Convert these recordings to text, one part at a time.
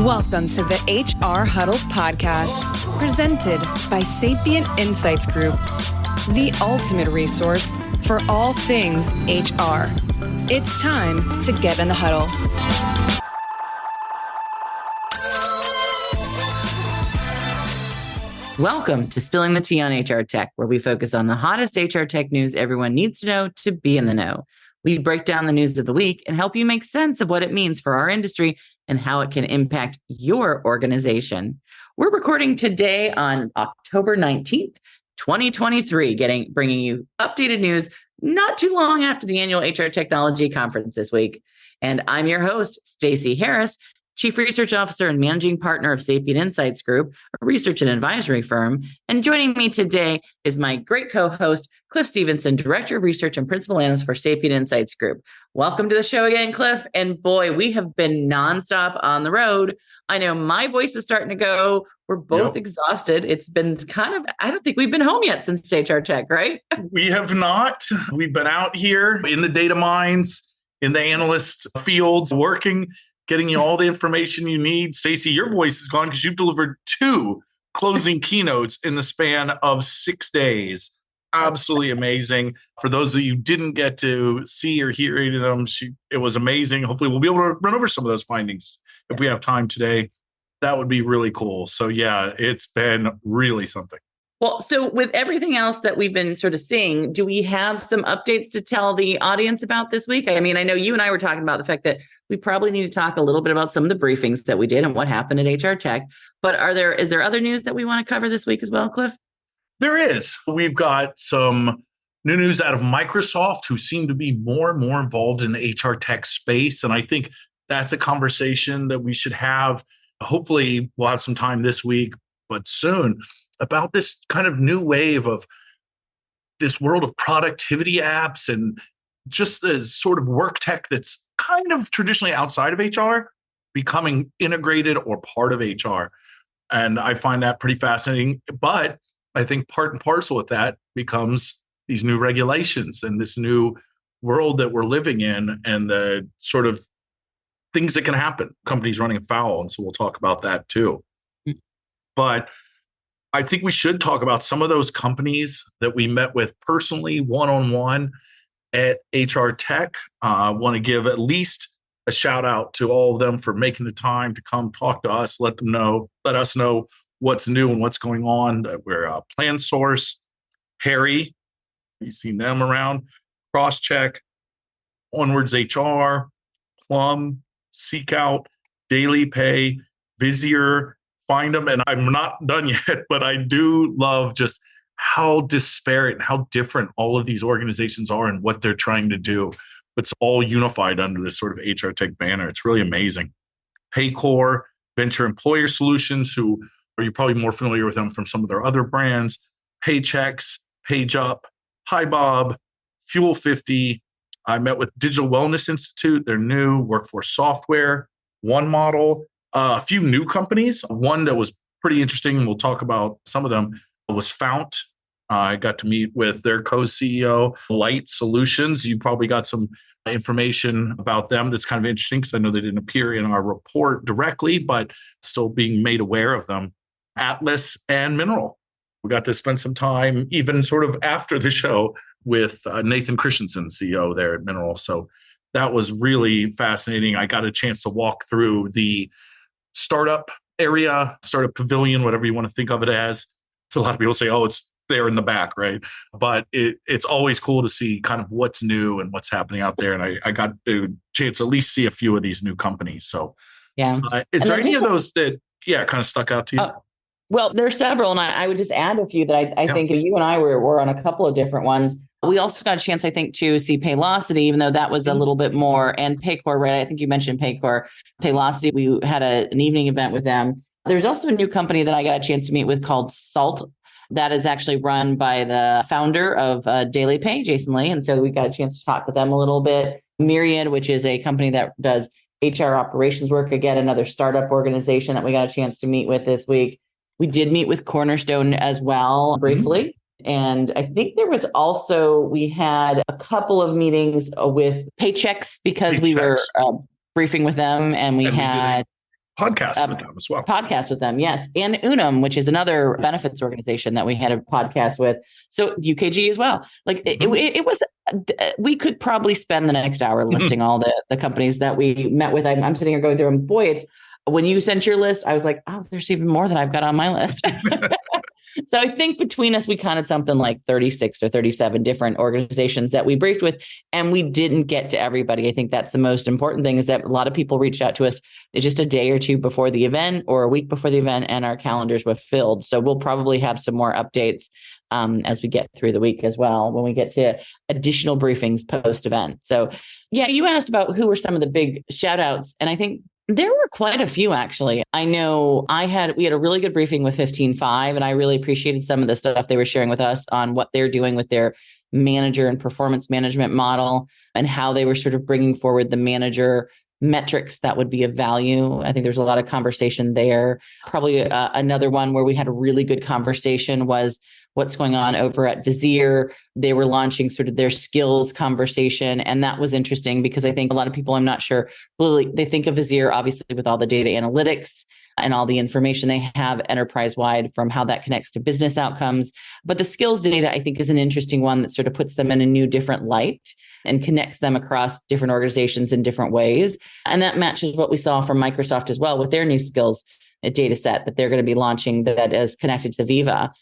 Welcome to the HR Huddle podcast, presented by Sapient Insights Group, the ultimate resource for all things HR. It's time to get in the huddle. Welcome to Spilling the Tea on HR Tech, where we focus on the hottest HR tech news everyone needs to know to be in the know. We break down the news of the week and help you make sense of what it means for our industry and how it can impact your organization. We're recording today on October 19th, 2023, bringing you updated news not too long after the annual HR Technology Conference this week. And I'm your host, Stacey Harris, Chief Research Officer and Managing Partner of Sapient Insights Group, a research and advisory firm. And joining me today is my great co-host, Cliff Stevenson, Director of Research and Principal Analyst for Sapient Insights Group. Welcome to the show again, Cliff. And boy, we have been nonstop on the road. I know my voice is starting to go. We're both exhausted. It's been I don't think we've been home yet since HR Tech, right? We have not. We've been out here in the data mines, in the analyst fields, working, getting you all the information you need. Stacey, your voice is gone because you've delivered 2 closing keynotes in the span of 6 days. Absolutely amazing. For those of you who didn't get to see or hear any of them, it was amazing. Hopefully we'll be able to run over some of those findings if we have time today. That would be really cool. So yeah, it's been really something. Well, so with everything else that we've been sort of seeing, do we have some updates to tell the audience about this week? I mean, I know you and I were talking about the fact that we probably need to talk a little bit about some of the briefings that we did and what happened at HR Tech. But is there other news that we want to cover this week as well, Cliff? There is. We've got some new news out of Microsoft, who seem to be more and more involved in the HR tech space. And I think that's a conversation that we should have. Hopefully we'll have some time this week, but soon, about this kind of new wave of this world of productivity apps and just the sort of work tech that's kind of traditionally outside of HR becoming integrated or part of HR. And I find that pretty fascinating. But I think part and parcel with that becomes these new regulations and this new world that we're living in and the sort of things that can happen, companies running afoul. And so we'll talk about that too. But I think we should talk about some of those companies that we met with personally, one-on-one at HR Tech. I want to give at least a shout out to all of them for making the time to come talk to us, let us know what's new and what's going on. We're PlanSource, Harry, you've seen them around, CrossCheck, Onwards HR, Plum, Seekout, Daily Pay, Visier, Find Them. And I'm not done yet, but I do love just how disparate and how different all of these organizations are and what they're trying to do. It's all unified under this sort of HR Tech banner. It's really amazing. Paycor, Venture Employer Solutions, who you're probably more familiar with them from some of their other brands. Paychex, PageUp, HiBob, Fuel 50. I met with Digital Wellness Institute, their new workforce software, One Model, a few new companies. One that was pretty interesting, and we'll talk about some of them, was Fount. I got to meet with their co-CEO, Light Solutions. You probably got some information about them that's kind of interesting because I know they didn't appear in our report directly, but still being made aware of them. Atlas and Mineral. We got to spend some time even sort of after the show with Nathan Christensen, CEO there at Mineral. So that was really fascinating. I got a chance to walk through the startup area, startup pavilion, whatever you want to think of it as. So a lot of people say, oh, it's there in the back, right? But it's always cool to see kind of what's new and what's happening out there. And I got a chance to at least see a few of these new companies. So yeah. Is there any of those that, kind of stuck out to you? Well, there's several, and I would just add a few that I think you and I were on a couple of different ones. We also got a chance, I think, to see Paylocity, even though that was a little bit more, and Paycor, right? I think you mentioned Paycor. Paylocity, we had an evening event with them. There's also a new company that I got a chance to meet with called Salt. That is actually run by the founder of Daily Pay, Jason Lee. And so we got a chance to talk with them a little bit. Myriad, which is a company that does HR operations work. Again, another startup organization that we got a chance to meet with this week. We did meet with Cornerstone as well briefly. And I think there was also, we had a couple of meetings with Paychex because we were briefing with them, and we had podcast with them as well. Podcast with them, yes. And Unum, which is another benefits organization that we had a podcast with. So UKG as well. Like it was, we could probably spend the next hour listing all the companies that we met with. I'm sitting here going through them. Boy, it's when you sent your list, I was like, oh, there's even more than I've got on my list. So I think between us, we counted something like 36 or 37 different organizations that we briefed with, and we didn't get to everybody. I think that's the most important thing, is that a lot of people reached out to us just a day or two before the event or a week before the event, and our calendars were filled. So we'll probably have some more updates as we get through the week as well, when we get to additional briefings post-event. So yeah, you asked about who were some of the big shout outs, and I think there were quite a few, actually. I know we had a really good briefing with 15.5, and I really appreciated some of the stuff they were sharing with us on what they're doing with their manager and performance management model, and how they were sort of bringing forward the manager metrics that would be of value. I think there's a lot of conversation there. Probably another one where we had a really good conversation was what's going on over at Vizier. They were launching sort of their skills conversation. And that was interesting because I think a lot of people, I'm not sure, really, they think of Vizier obviously with all the data analytics and all the information they have enterprise-wide from how that connects to business outcomes. But the skills data, I think, is an interesting one that sort of puts them in a new, different light and connects them across different organizations in different ways. And that matches what we saw from Microsoft as well with their new skills data set that they're going to be launching that is connected to Viva.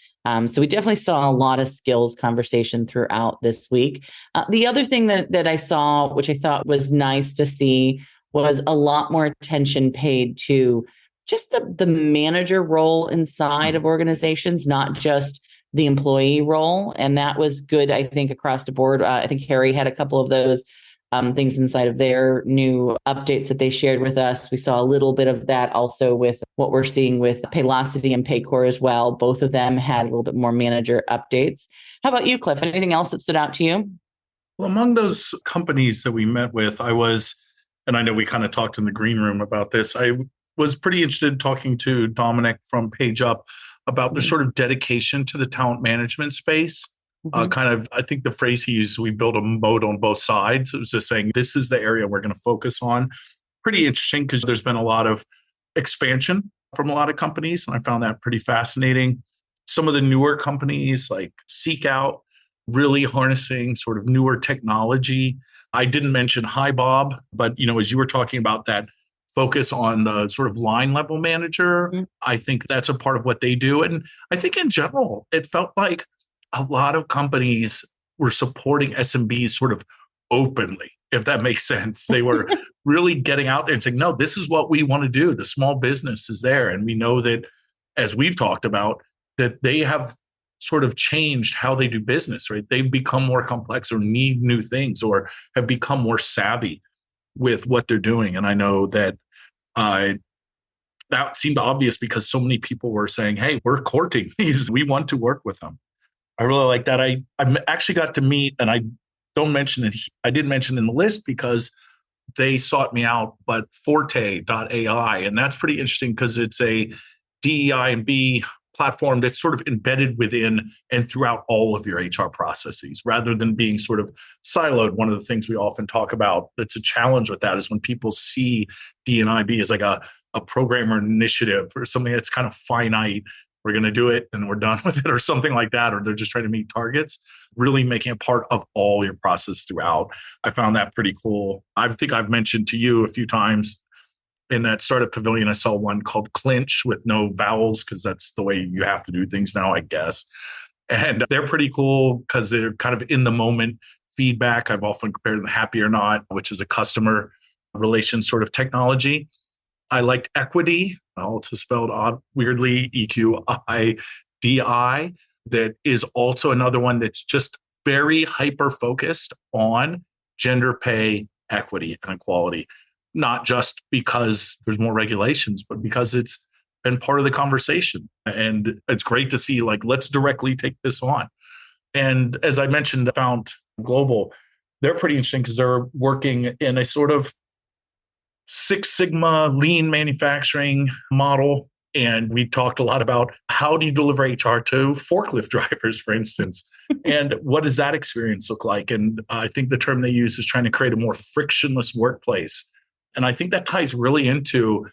So we definitely saw a lot of skills conversation throughout this week. The other thing that I saw, which I thought was nice to see, was a lot more attention paid to just the manager role inside of organizations, not just the employee role. And that was good, I think, across the board. I think Harry had a couple of those things inside of their new updates that they shared with us. We saw a little bit of that also with what we're seeing with Paylocity and Paycor as well. Both of them had a little bit more manager updates. How about you, Cliff? Anything else that stood out to you? Well, among those companies that we met with, and I know we kind of talked in the green room about this, I was pretty interested in talking to Dominic from PageUp about their sort of dedication to the talent management space. I think the phrase he used, we build a moat on both sides. It was just saying, this is the area we're going to focus on. Pretty interesting because there's been a lot of expansion from a lot of companies, and I found that pretty fascinating. Some of the newer companies like Seek Out, really harnessing sort of newer technology. I didn't mention HiBob, but as you were talking about that focus on the sort of line level manager, I think that's a part of what they do. And I think in general, it felt like a lot of companies were supporting SMBs sort of openly, if that makes sense. They were really getting out there and saying, no, this is what we want to do. The small business is there. And we know that, as we've talked about, that they have sort of changed how they do business, right? They've become more complex or need new things or have become more savvy with what they're doing. And I know that that seemed obvious because so many people were saying, hey, we're courting these. We want to work with them. I really like that. I actually got to meet, and I don't mention it. I didn't mention in the list because they sought me out, but Forte.ai. And that's pretty interesting because it's a DEI and B platform that's sort of embedded within and throughout all of your HR processes rather than being sort of siloed. One of the things we often talk about that's a challenge with that is when people see D&IB as like a program or initiative or something that's kind of finite. We're going to do it and we're done with it or something like that, or they're just trying to meet targets, really making it part of all your process throughout. I found that pretty cool. I think I've mentioned to you a few times in that startup pavilion, I saw one called Clinch with no vowels because that's the way you have to do things now, I guess. And they're pretty cool because they're kind of in the moment feedback. I've often compared them to Happy or Not, which is a customer relations sort of technology. I liked Equity, also spelled odd, weirdly, EQIDI. That is also another one that's just very hyper-focused on gender pay, equity, and equality. Not just because there's more regulations, but because it's been part of the conversation. And it's great to see, like, let's directly take this on. And as I mentioned, I found Global, they're pretty interesting because they're working in a sort of Six Sigma lean manufacturing model. And we talked a lot about how do you deliver HR to forklift drivers, for instance, and what does that experience look like? And I think the term they use is trying to create a more frictionless workplace. And I think that ties really into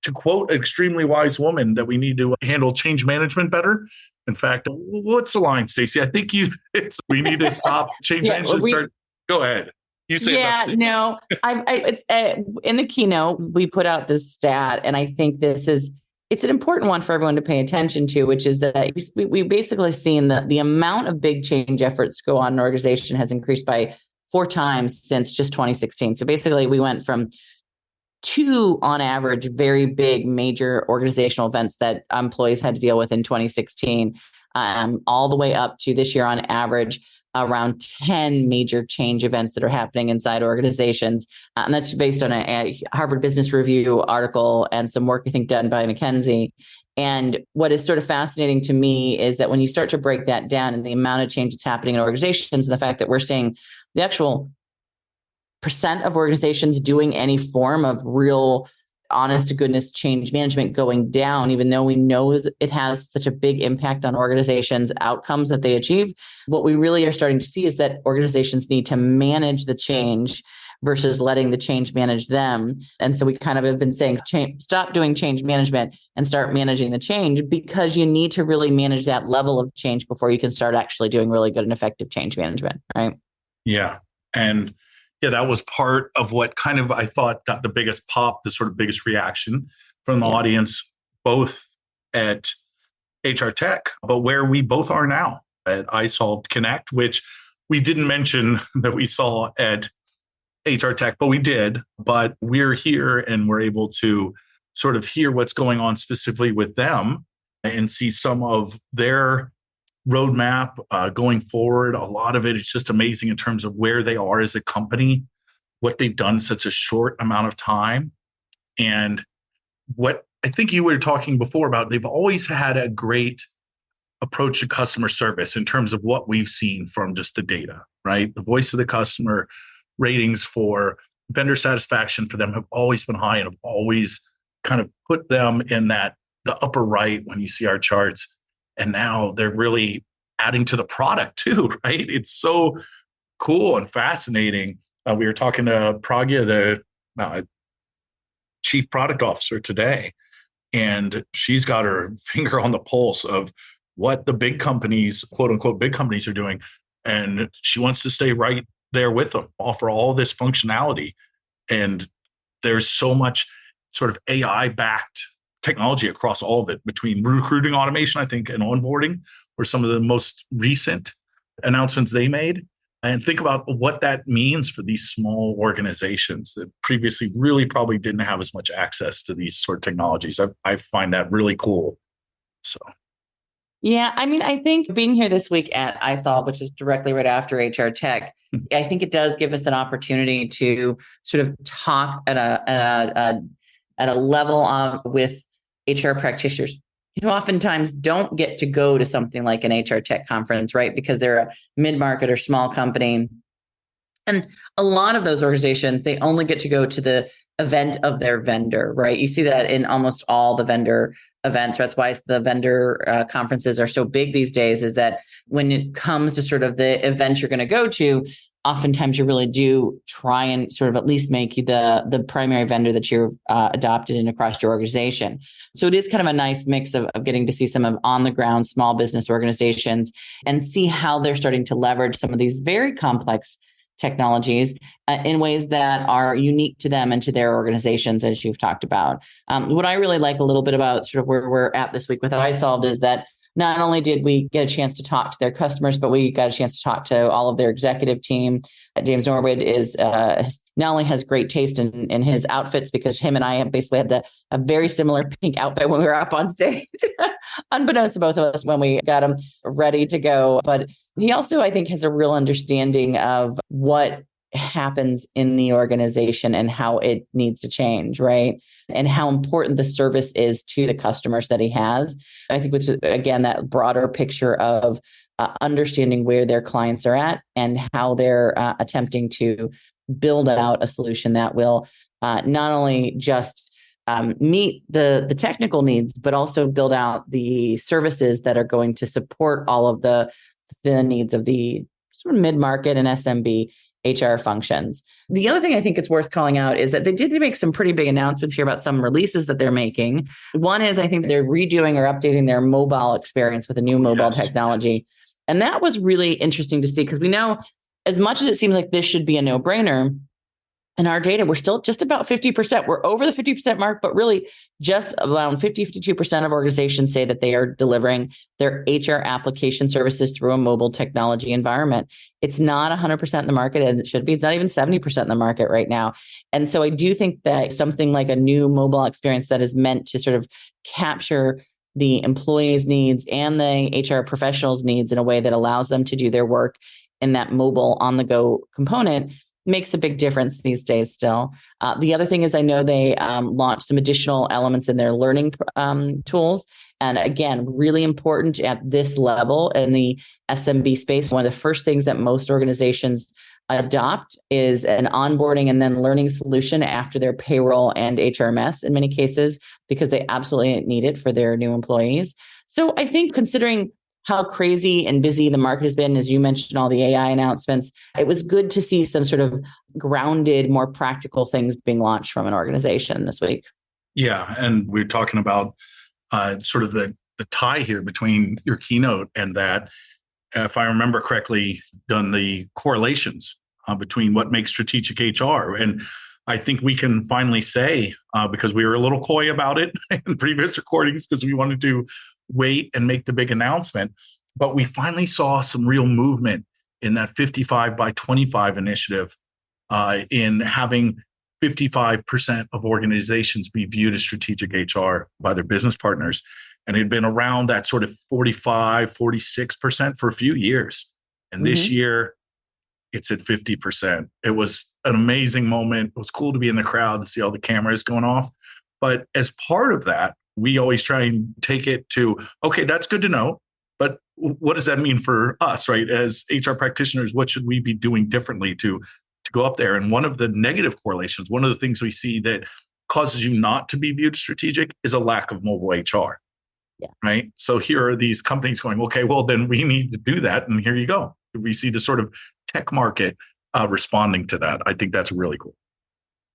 to quote an extremely wise woman, that we need to handle change management better. In fact, what's the line, Stacey? I think we need to stop change management. Go ahead. You say it's in the keynote, we put out this stat, and I think it's an important one for everyone to pay attention to, which is that we basically seen that the amount of big change efforts go on in an organization has increased by 4 times since just 2016. So basically we went from 2 on average very big major organizational events that employees had to deal with in 2016, all the way up to this year on average around 10 major change events that are happening inside organizations. And that's based on a Harvard Business Review article and some work I think done by McKinsey. And what is sort of fascinating to me is that when you start to break that down and the amount of change that's happening in organizations, and the fact that we're seeing the actual percent of organizations doing any form of real honest to goodness change management going down, even though we know it has such a big impact on organizations' outcomes that they achieve. What we really are starting to see is that organizations need to manage the change versus letting the change manage them. And so we kind of have been saying, stop doing change management and start managing the change, because you need to really manage that level of change before you can start actually doing really good and effective change management, right? Yeah. And that was part of what kind of I thought got the biggest pop, the sort of biggest reaction from the audience, both at HR Tech, but where we both are now at iSolved Connect, which we didn't mention that we saw at HR Tech, but we did. But we're here and we're able to sort of hear what's going on specifically with them and see some of their roadmap going forward. A lot of it is just amazing in terms of where they are as a company, what they've done in such a short amount of time. And what I think you were talking before about, they've always had a great approach to customer service in terms of what we've seen from just the data, right? The voice of the customer ratings for vendor satisfaction for them have always been high and have always kind of put them in the upper right when you see our charts. And now they're really adding to the product too, right? It's so cool and fascinating. We were talking to Pragya, the chief product officer today, and she's got her finger on the pulse of what the big companies, quote unquote, big companies are doing. And she wants to stay right there with them, offer all this functionality. And there's so much sort of AI-backed technology across all of it, between recruiting automation, I think, and onboarding were some of the most recent announcements they made. And think about what that means for these small organizations that previously really probably didn't have as much access to these sort of technologies. I find that really cool. So. Yeah, I mean, I think being here this week at iSolve, which is directly right after HR Tech, I think it does give us an opportunity to sort of talk at a level with HR practitioners who oftentimes don't get to go to something like an HR Tech conference, right? Because they're a mid-market or small company. And a lot of those organizations, they only get to go to the event of their vendor, right? You see that in almost all the vendor events. That's why the vendor conferences are so big these days, is that when it comes to sort of the event you're going to go to, oftentimes you really do try and sort of at least make you the primary vendor that you're adopted in across your organization. So it is kind of a nice mix of getting to see some of on the ground small business organizations and see how they're starting to leverage some of these very complex technologies in ways that are unique to them and to their organizations, as you've talked about. What I really like a little bit about sort of where we're at this week with iSolved is that not only did we get a chance to talk to their customers, but we got a chance to talk to all of their executive team. James Norwood is not only has great taste in his outfits, because him and I have basically had a very similar pink outfit when we were up on stage, unbeknownst to both of us when we got him ready to go. But he also, I think, has a real understanding of what happens in the organization and how it needs to change, right? And how important the service is to the customers that he has. I think, which is, again, that broader picture of understanding where their clients are at and how they're attempting to build out a solution that will not only just meet the technical needs, but also build out the services that are going to support all of the needs of the sort of mid-market and SMB HR functions. The other thing I think it's worth calling out is that they did make some pretty big announcements here about some releases that they're making. One is I think they're redoing or updating their mobile experience with a new mobile technology. And that was really interesting to see because we know as much as it seems like this should be a no-brainer, in our data, we're still just about 50%. We're over the 50% mark, but really just around 52% of organizations say that they are delivering their HR application services through a mobile technology environment. It's not 100% in the market, and it should be. It's not even 70% in the market right now. And so I do think that something like a new mobile experience that is meant to sort of capture the employees' needs and the HR professionals' needs in a way that allows them to do their work in that mobile on-the-go component makes a big difference these days still. The other thing is I know they launched some additional elements in their learning tools. And again, really important at this level in the SMB space. One of the first things that most organizations adopt is an onboarding and then learning solution after their payroll and HRMS in many cases, because they absolutely need it for their new employees. So I think considering how crazy and busy the market has been, as you mentioned, all the AI announcements, it was good to see some sort of grounded, more practical things being launched from an organization this week. Yeah. And we're talking about sort of the tie here between your keynote and that, if I remember correctly, done the correlations between what makes strategic HR. And I think we can finally say, because we were a little coy about it in previous recordings because we wanted to wait and make the big announcement, but we finally saw some real movement in that 55 by 25 initiative in having 55% of organizations be viewed as strategic HR by their business partners. And it had been around that sort of 45, 46% for a few years. And this year, it's at 50%. It was an amazing moment. It was cool to be in the crowd and see all the cameras going off. But as part of that, we always try and take it to, okay, that's good to know, but what does that mean for us, right? As HR practitioners, what should we be doing differently to go up there? And one of the negative correlations, one of the things we see that causes you not to be viewed strategic is a lack of mobile HR, right? So here are these companies going, okay, well, then we need to do that. And here you go. We see the sort of tech market responding to that. I think that's really cool.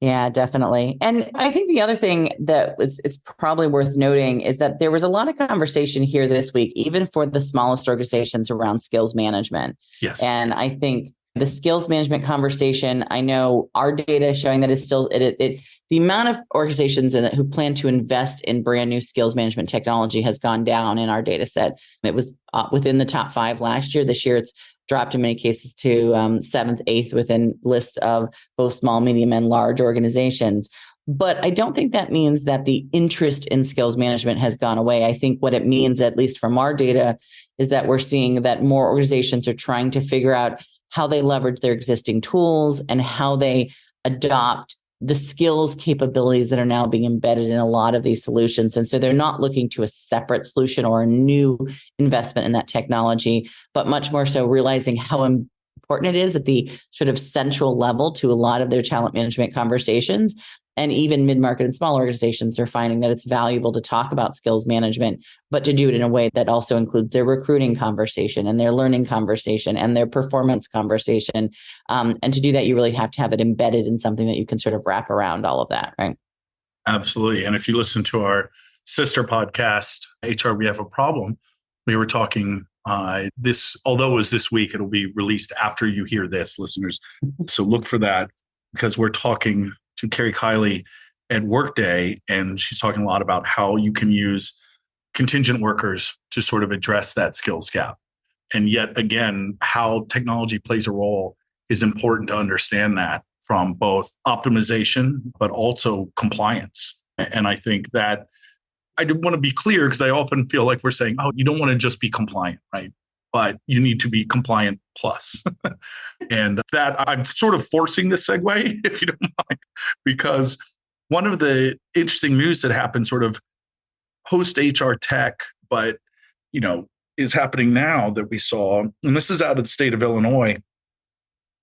Yeah, definitely. And I think the other thing that it's probably worth noting is that there was a lot of conversation here this week, even for the smallest organizations, around skills management. Yes. And I think the skills management conversation, I know our data is showing that it's still, the amount of organizations who plan to invest in brand new skills management technology has gone down in our data set. It was within the top 5 last year. This year, it's dropped in many cases to 7th, 8th within lists of both small, medium, and large organizations. But I don't think that means that the interest in skills management has gone away. I think what it means, at least from our data, is that we're seeing that more organizations are trying to figure out how they leverage their existing tools and how they adopt the skills capabilities that are now being embedded in a lot of these solutions. And so they're not looking to a separate solution or a new investment in that technology, but much more so realizing how important it is at the sort of central level to a lot of their talent management conversations. And even mid-market and small organizations are finding that it's valuable to talk about skills management, but to do it in a way that also includes their recruiting conversation and their learning conversation and their performance conversation. And to do that, you really have to have it embedded in something that you can sort of wrap around all of that, right? Absolutely. And if you listen to our sister podcast, HR, We Have a Problem, we were talking this, although it was this week, it'll be released after you hear this, listeners. So look for that, because we're talking to Carrie Kiley at Workday, and she's talking a lot about how you can use contingent workers to sort of address that skills gap. And yet again, how technology plays a role is important to understand that from both optimization, but also compliance. And I think that I do want to be clear, because I often feel like we're saying, oh, you don't want to just be compliant, right? But you need to be compliant plus. And that I'm sort of forcing the segue, if you don't mind, because one of the interesting news that happened sort of post HR tech, but, is happening now that we saw, and this is out of the state of Illinois,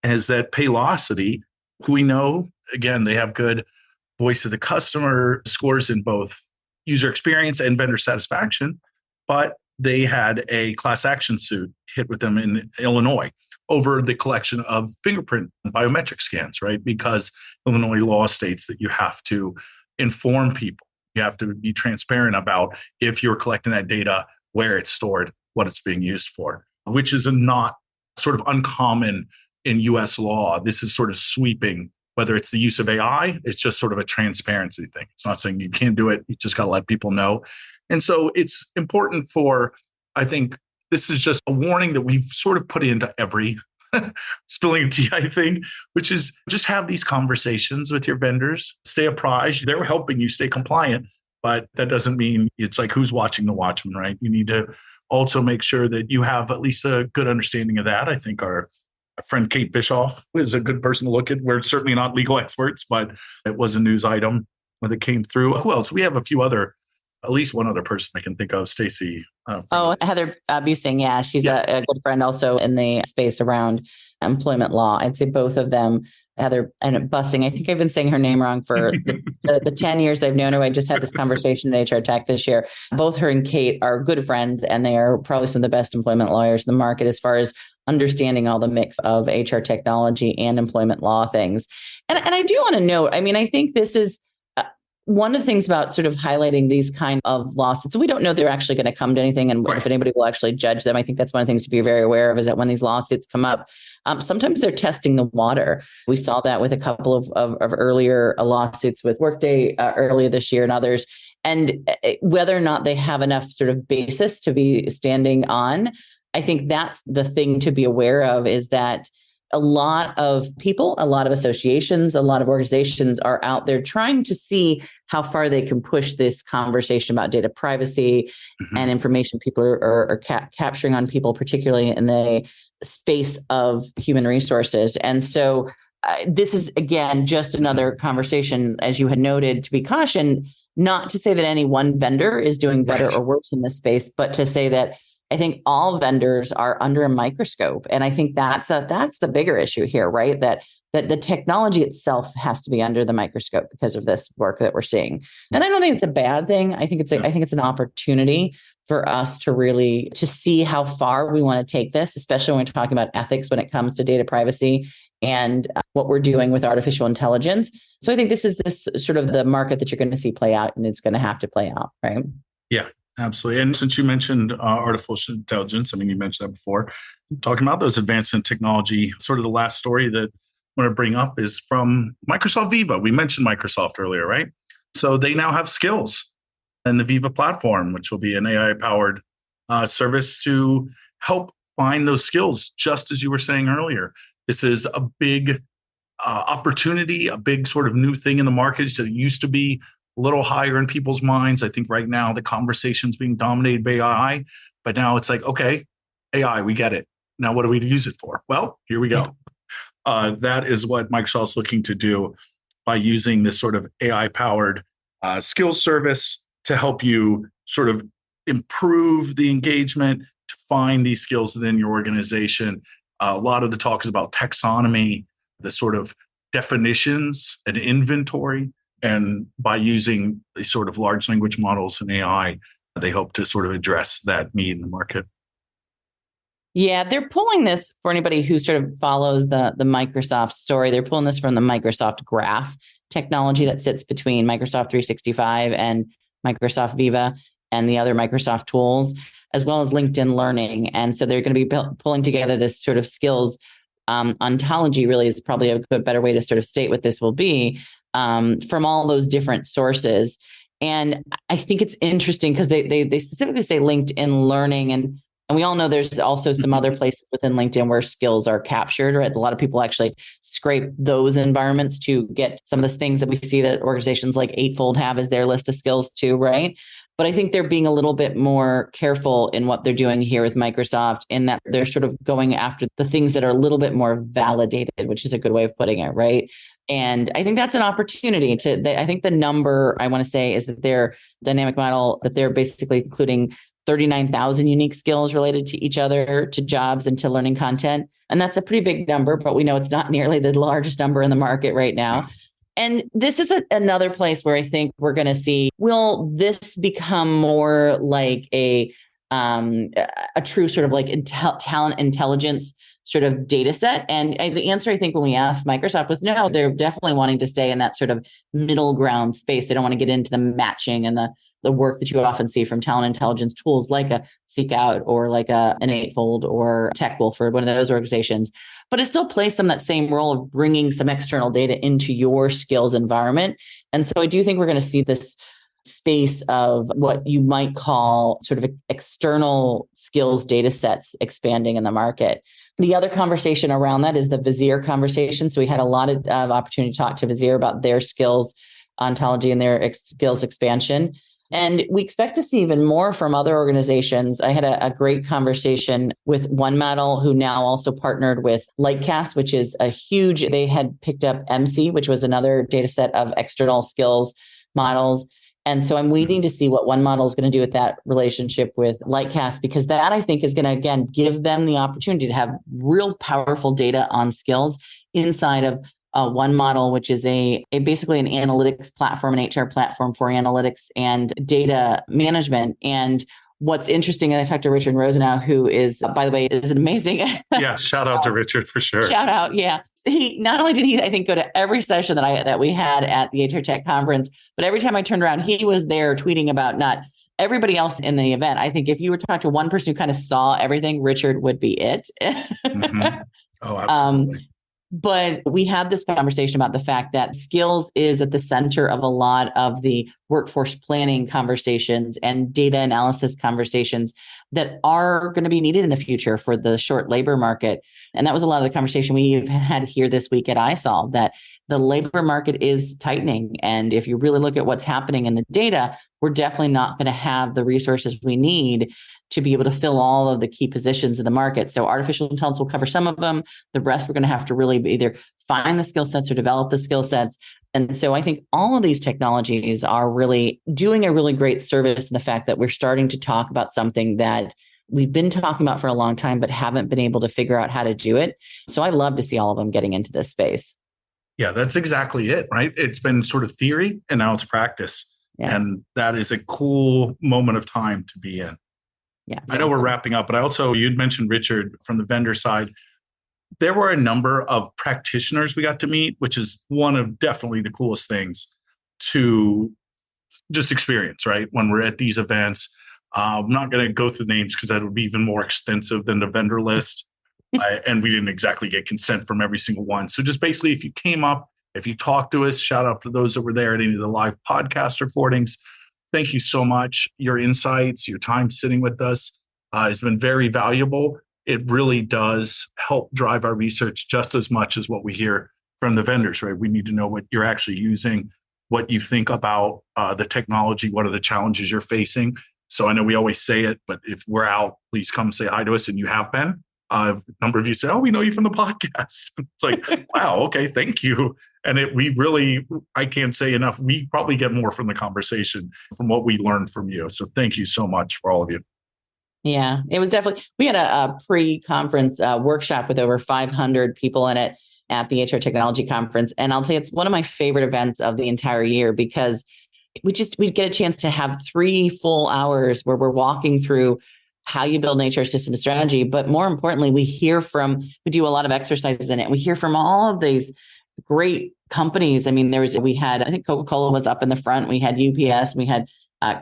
is that Paylocity, who we know, again, they have good voice of the customer scores in both user experience and vendor satisfaction, but they had a class action suit hit with them in Illinois. over the collection of fingerprint and biometric scans, right? Because Illinois law states that you have to inform people. You have to be transparent about if you're collecting that data, where it's stored, what it's being used for, which is not sort of uncommon in US law. This is sort of sweeping, whether it's the use of AI, it's just sort of a transparency thing. It's not saying you can't do it. You just got to let people know. And so it's important for, I think this is just a warning that we've sort of put into every spilling tea, I think, which is just have these conversations with your vendors, stay apprised. They're helping you stay compliant, but that doesn't mean it's like who's watching the watchman, right? You need to also make sure that you have at least a good understanding of that. I think our friend Kate Bischoff is a good person to look at. We're certainly not legal experts, but it was a news item when it came through. Who else? We have a few other, at least one other person I can think of, Stacey. Heather Busing. Yeah, she's a good friend also in the space around employment law. I'd say both of them, Heather and Busing. I think I've been saying her name wrong for the 10 years I've known her. I just had this conversation in HR Tech this year. Both her and Kate are good friends, and they are probably some of the best employment lawyers in the market as far as understanding all the mix of HR technology and employment law things. And I do want to note, I mean, I think this is one of the things about sort of highlighting these kind of lawsuits. We don't know they're actually going to come to anything, and if anybody will actually judge them. I think that's one of the things to be very aware of, is that when these lawsuits come up, sometimes they're testing the water. We saw that with a couple of earlier lawsuits with Workday earlier this year and others. And whether or not they have enough sort of basis to be standing on, I think that's the thing to be aware of, is that a lot of people, a lot of associations, a lot of organizations are out there trying to see how far they can push this conversation about data privacy and information people are capturing on people, particularly in the space of human resources. And so this is, again, just another conversation, as you had noted, to be cautioned, not to say that any one vendor is doing better or worse in this space, but to say that I think all vendors are under a microscope. And I think that's the bigger issue here, right? That the technology itself has to be under the microscope because of this work that we're seeing. And I don't think it's a bad thing. I think it's an opportunity for us to really to see how far we want to take this, especially when we're talking about ethics when it comes to data privacy and what we're doing with artificial intelligence. So I think this is sort of the market that you're going to see play out, and it's going to have to play out, right? Yeah. Absolutely. And since you mentioned artificial intelligence, I mean, you mentioned that before, talking about those advancement technology, sort of the last story that I want to bring up is from Microsoft Viva. We mentioned Microsoft earlier, right? So they now have skills in the Viva platform, which will be an AI-powered service to help find those skills, just as you were saying earlier. This is a big opportunity, a big sort of new thing in the market that used to be a little higher in people's minds. I think right now the conversation's being dominated by AI, but now it's like, okay, AI, we get it. Now what do we use it for? Well, here we go. That is what Microsoft's looking to do by using this sort of AI-powered skills service to help you sort of improve the engagement, to find these skills within your organization. A lot of the talk is about taxonomy, the sort of definitions and inventory. And by using these sort of large language models and AI, they hope to sort of address that need in the market. Yeah, they're pulling this, for anybody who sort of follows the Microsoft story, they're pulling this from the Microsoft Graph technology that sits between Microsoft 365 and Microsoft Viva and the other Microsoft tools, as well as LinkedIn Learning. And so they're going to be pulling together this sort of skills ontology, really is probably a good, better way to sort of state what this will be. From all those different sources. And I think it's interesting because they specifically say LinkedIn Learning. And we all know there's also some other places within LinkedIn where skills are captured, right? A lot of people actually scrape those environments to get some of the things that we see that organizations like Eightfold have as their list of skills too, right? But I think they're being a little bit more careful in what they're doing here with Microsoft, in that they're sort of going after the things that are a little bit more validated, which is a good way of putting it, right? And I think that's an opportunity I think the number I want to say is that their dynamic model, that they're basically including 39,000 unique skills related to each other, to jobs and to learning content. And that's a pretty big number, but we know it's not nearly the largest number in the market right now. And this is another place where I think we're going to see, will this become more like a true sort of like talent intelligence sort of data set? And the answer, I think, when we asked Microsoft was no, they're definitely wanting to stay in that sort of middle ground space. They don't want to get into the matching and the work that you often see from talent intelligence tools like a Seek Out or like an Eightfold or TechWolf or one of those organizations. But it still plays some of that same role of bringing some external data into your skills environment. And so I do think we're going to see this space of what you might call sort of external skills data sets expanding in the market. The other conversation around that is the Vizier conversation. So we had a lot of opportunity to talk to Vizier about their skills ontology and their skills expansion. And we expect to see even more from other organizations. I had a great conversation with One Model, who now also partnered with Lightcast, which is they had picked up MC, which was another data set of external skills models. And so I'm waiting to see what One Model is going to do with that relationship with Lightcast, because that I think is going to, again, give them the opportunity to have real powerful data on skills inside of One Model, which is basically an analytics platform, an HR platform for analytics and data management. And what's interesting, and I talked to Richard Rosenau, who is, by the way, is an amazing. Yeah, shout out to Richard for sure. Shout out, yeah. He not only did he, I think, go to every session that we had at the HR Tech conference, but every time I turned around, he was there tweeting about not everybody else in the event. I think if you were to talk to one person who kind of saw everything, Richard would be it. Mm-hmm. Oh, absolutely. But we had this conversation about the fact that skills is at the center of a lot of the workforce planning conversations and data analysis conversations that are going to be needed in the future for the short labor market. And that was a lot of the conversation we had here this week at iSolve, that the labor market is tightening. And if you really look at what's happening in the data, we're definitely not going to have the resources we need to be able to fill all of the key positions in the market. So artificial intelligence will cover some of them. The rest, we're going to have to really either find the skill sets or develop the skill sets. And so I think all of these technologies are really doing a really great service in the fact that we're starting to talk about something that we've been talking about for a long time, but haven't been able to figure out how to do it. So I love to see all of them getting into this space. Yeah, that's exactly it, right? It's been sort of theory and now it's practice. Yeah. And that is a cool moment of time to be in. Yeah, I know we're wrapping up, but you'd mentioned Richard from the vendor side. There were a number of practitioners we got to meet, which is one of definitely the coolest things to just experience, right? When we're at these events. I'm not going to go through the names because that would be even more extensive than the vendor list. And we didn't exactly get consent from every single one. So just basically, if you came up, if you talked to us, shout out to those that were there at any of the live podcast recordings. Thank you so much. Your insights, your time sitting with us has been very valuable. It really does help drive our research just as much as what we hear from the vendors, right? We need to know what you're actually using, what you think about the technology, what are the challenges you're facing. So I know we always say it, but if we're out, please come say hi to us. And you have been. A number of you say, oh, we know you from the podcast. It's like, wow, okay, thank you. And I can't say enough. We probably get more from the conversation from what we learned from you. So thank you so much for all of you. Yeah, it was definitely, we had a pre-conference workshop with over 500 people in it at the HR Technology Conference. And I'll tell you, it's one of my favorite events of the entire year because we get a chance to have 3 full hours where we're walking through how you build an HR system strategy. But more importantly, we do a lot of exercises in it. We hear from all of these great companies. I mean, I think Coca-Cola was up in the front. We had UPS, we had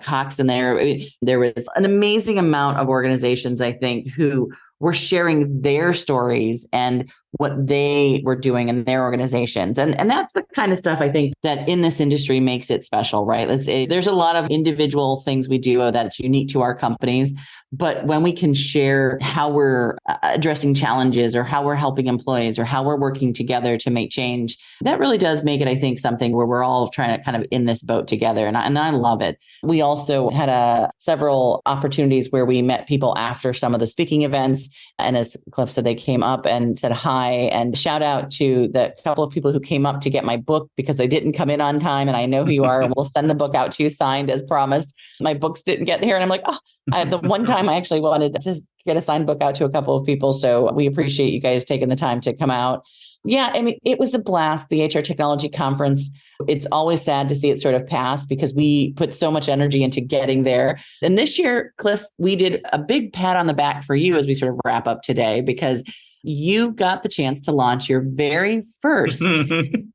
Cox in there. There was an amazing amount of organizations, I think, who were sharing their stories and what they were doing in their organizations. And that's the kind of stuff I think that in this industry makes it special, right? There's a lot of individual things we do that's unique to our companies. But when we can share how we're addressing challenges or how we're helping employees or how we're working together to make change, that really does make it, I think, something where we're all trying to kind of in this boat together. And I love it. We also had several opportunities where we met people after some of the speaking events. And as Cliff said, they came up and said hi, and shout out to the couple of people who came up to get my book because they didn't come in on time. And I know who you are, and we'll send the book out to you signed as promised. My books didn't get here. And I'm like, the one time I actually wanted to just get a signed book out to a couple of people. So we appreciate you guys taking the time to come out. Yeah, I mean, it was a blast, the HR Technology Conference. It's always sad to see it sort of pass because we put so much energy into getting there. And this year, Cliff, we did a big pat on the back for you as we sort of wrap up today, because you got the chance to launch your very first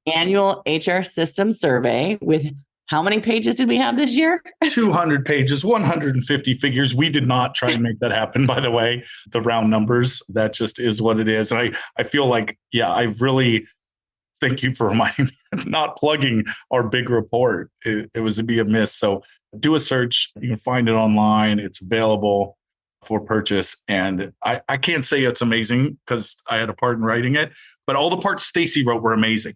annual HR system survey with how many pages did we have this year? 200 pages, 150 figures. We did not try and make that happen, by the way. The round numbers, that just is what it is. And I feel like, I really thank you for reminding me not plugging our big report. It was to be a miss. So do a search. You can find it online. It's available for purchase. And I can't say it's amazing because I had a part in writing it, but all the parts Stacey wrote were amazing.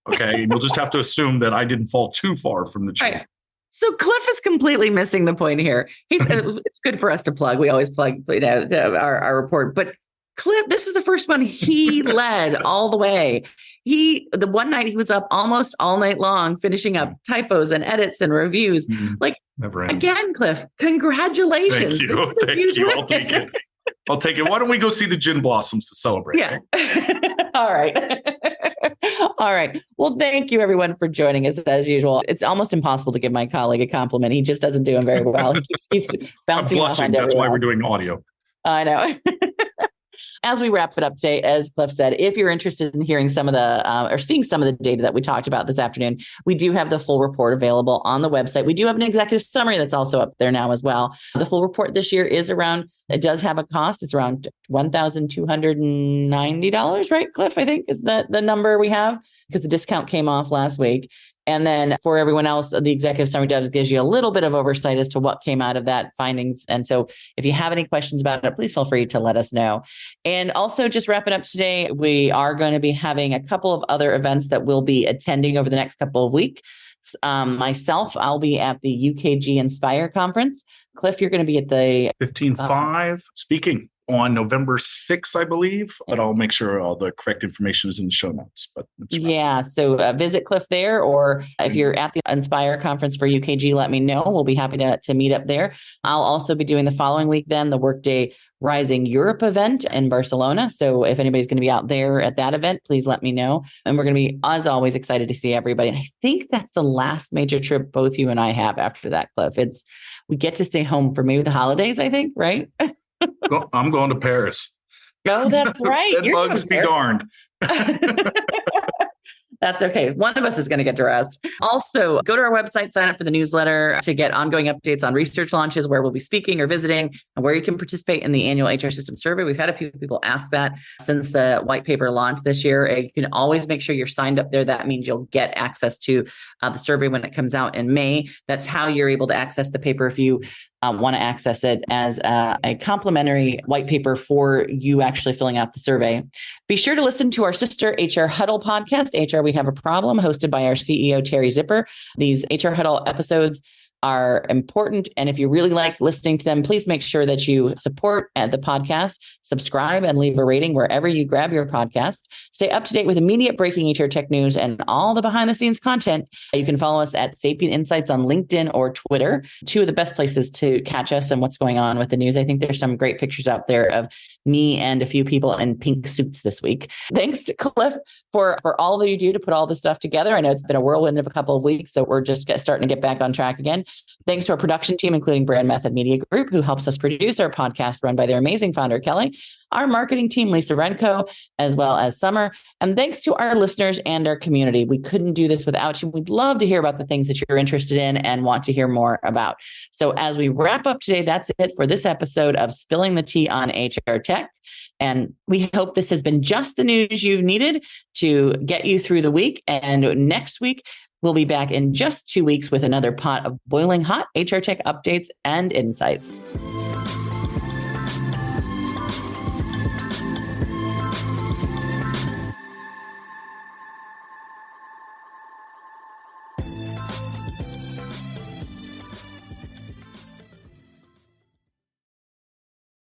Okay. And you'll just have to assume that I didn't fall too far from the tree. Right. So Cliff is completely missing the point here. It's good for us to plug. We always plug our report. But Cliff, this was the first one he led all the way. The one night he was up almost all night long, finishing up typos and edits and reviews. Like, never ends. Again, Cliff, congratulations. Thank you. Thank you. I'll take it. I'll take it. Why don't we go see the gin blossoms to celebrate? Yeah. All right. All right. Well, thank you, everyone, for joining us as usual. It's almost impossible to give my colleague a compliment. He just doesn't do them very well. He keeps bouncing off on everyone. That's why we're doing audio. I know. As we wrap it up today, as Cliff said, if you're interested in hearing some of the or seeing some of the data that we talked about this afternoon, we do have the full report available on the website. We do have an executive summary that's also up there now as well. The full report this year is around, it does have a cost. It's around $1,290, right, Cliff? I think is the number we have because the discount came off last week. And then for everyone else, the executive summary gives you a little bit of oversight as to what came out of that findings. And so if you have any questions about it, please feel free to let us know. And also just wrapping up today, we are going to be having a couple of other events that we'll be attending over the next couple of weeks. Myself, I'll be at the UKG Inspire Conference. Cliff, you're going to be at the 15.5 speaking on November 6th, I believe, but I'll make sure all the correct information is in the show notes. But so visit Cliff there, or if you're at the Inspire Conference for UKG, let me know. We'll be happy to meet up there. I'll also be doing the following week then the Workday Rising Europe event in Barcelona. So if anybody's going to be out there at that event, please let me know. And we're going to be, as always, excited to see everybody. And I think that's the last major trip both you and I have after that, Cliff. We get to stay home for maybe the holidays, I think, right? I'm going to Paris. Oh, that's right. Bugs be darned. That's okay. One of us is going to get to rest. Also, go to our website, sign up for the newsletter to get ongoing updates on research launches, where we'll be speaking or visiting, and where you can participate in the annual HR system survey. We've had a few people ask that since the white paper launched this year. You can always make sure you're signed up there. That means you'll get access to the survey when it comes out in May. That's how you're able to access the paper if you want to access it as a complimentary white paper for you actually filling out the survey. Be sure to listen to our sister HR Huddle podcast, HR We Have a Problem, hosted by our CEO, Terry Zipper. These HR Huddle episodes are important. And if you really like listening to them, please make sure that you support the podcast, subscribe, and leave a rating wherever you grab your podcast. Stay up to date with immediate breaking HR tech news and all the behind the scenes content. You can follow us at Sapient Insights on LinkedIn or Twitter, two of the best places to catch us and what's going on with the news. I think there's some great pictures out there of me and a few people in pink suits this week. Thanks to Cliff for all that you do to put all this stuff together. I know it's been a whirlwind of a couple of weeks, so we're just starting to get back on track again. Thanks to our production team, including Brand Method Media Group, who helps us produce our podcast run by their amazing founder, Kelly, our marketing team, Lisa Renko, as well as Summer. And thanks to our listeners and our community. We couldn't do this without you. We'd love to hear about the things that you're interested in and want to hear more about. So as we wrap up today, that's it for this episode of Spilling the Tea on HR Tech. And we hope this has been just the news you needed to get you through the week. And next week, we'll be back in just 2 weeks with another pot of boiling hot HR tech updates and insights.